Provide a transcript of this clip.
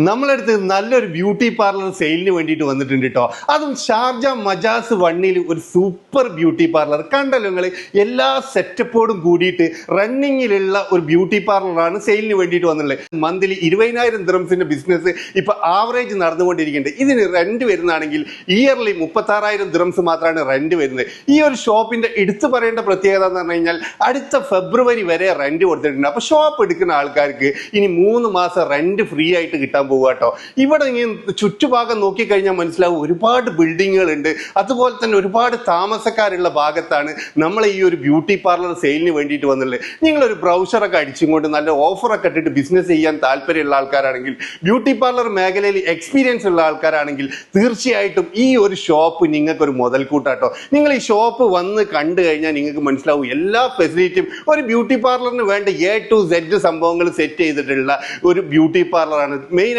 നമ്മളടുത്ത് നല്ലൊരു beauty parlour സെയിലിന് വേണ്ടിയിട്ട് വന്നിട്ടുണ്ട് കേട്ടോ. അതും ഷാർജ മജാസ് വണ്ണിൽ ഒരു സൂപ്പർ ബ്യൂട്ടി പാർലർ കണ്ടല്ലോ നിങ്ങൾ. എല്ലാ സെറ്റപ്പോടും കൂടിയിട്ട് റണ്ണിങ്ങിലുള്ള ഒരു ബ്യൂട്ടി പാർലറാണ് സെയിലിന് വേണ്ടിയിട്ട് വന്നിട്ടുള്ളത്. മന്ത്ലി 20,000 ദിറംസിന്റെ ബിസിനസ് ഇപ്പൊ ആവറേജ് നടന്നുകൊണ്ടിരിക്കുന്നുണ്ട്. ഇതിന് റെന്റ് വരുന്നതാണെങ്കിൽ ഇയർലി 36,000 ദിറംസ് മാത്രമാണ് റെന്റ് വരുന്നത്. ഈ ഒരു ഷോപ്പിന്റെ എടുത്തു പറയേണ്ട പ്രത്യേകത എന്ന് പറഞ്ഞു കഴിഞ്ഞാൽ അടുത്ത ഫെബ്രുവരി വരെ റെന്റ് കൊടുത്തിട്ടുണ്ട്. അപ്പൊ ഷോപ്പ് എടുക്കുന്ന ആൾക്കാർക്ക് ഇനി 3 മാസം റെന്റ് ഫ്രീ ആയിട്ട് കിട്ടാൻ പോകുക കേട്ടോ. ഇവിടെ ഇങ്ങനെ ചുറ്റുഭാഗം നോക്കിക്കഴിഞ്ഞാൽ മനസ്സിലാവും ഒരുപാട് ബിൽഡിങ്ങുകൾ ഉണ്ട്. അതുപോലെ തന്നെ ഒരുപാട് താമസക്കാരുള്ള ഭാഗത്താണ് നമ്മൾ ഈ ഒരു ബ്യൂട്ടി പാർലർ സെയിലിന് വേണ്ടിയിട്ട് വന്നുള്ളത്. നിങ്ങളൊരു ബ്രൗഷറൊക്കെ അടിച്ചുകൊണ്ട് നല്ല ഓഫറൊക്കെ ഇട്ടിട്ട് ബിസിനസ് ചെയ്യാൻ താല്പര്യമുള്ള ആൾക്കാരാണെങ്കിൽ, ബ്യൂട്ടി പാർലർ മേഖലയിൽ എക്സ്പീരിയൻസ് ഉള്ള ആൾക്കാരാണെങ്കിൽ തീർച്ചയായിട്ടും ഈ ഒരു ഷോപ്പ് നിങ്ങൾക്കൊരു മുതൽക്കൂട്ടാട്ടോ. നിങ്ങൾ ഈ ഷോപ്പ് വന്ന് കണ്ടു കഴിഞ്ഞാൽ നിങ്ങൾക്ക് മനസ്സിലാവും എല്ലാ ഫെസിലിറ്റിയും ഒരു ബ്യൂട്ടി പാർലറിന് വേണ്ട A to Z സംഭവങ്ങൾ സെറ്റ് ചെയ്തിട്ടുള്ള ഒരു ബ്യൂട്ടി പാർലറാണ്.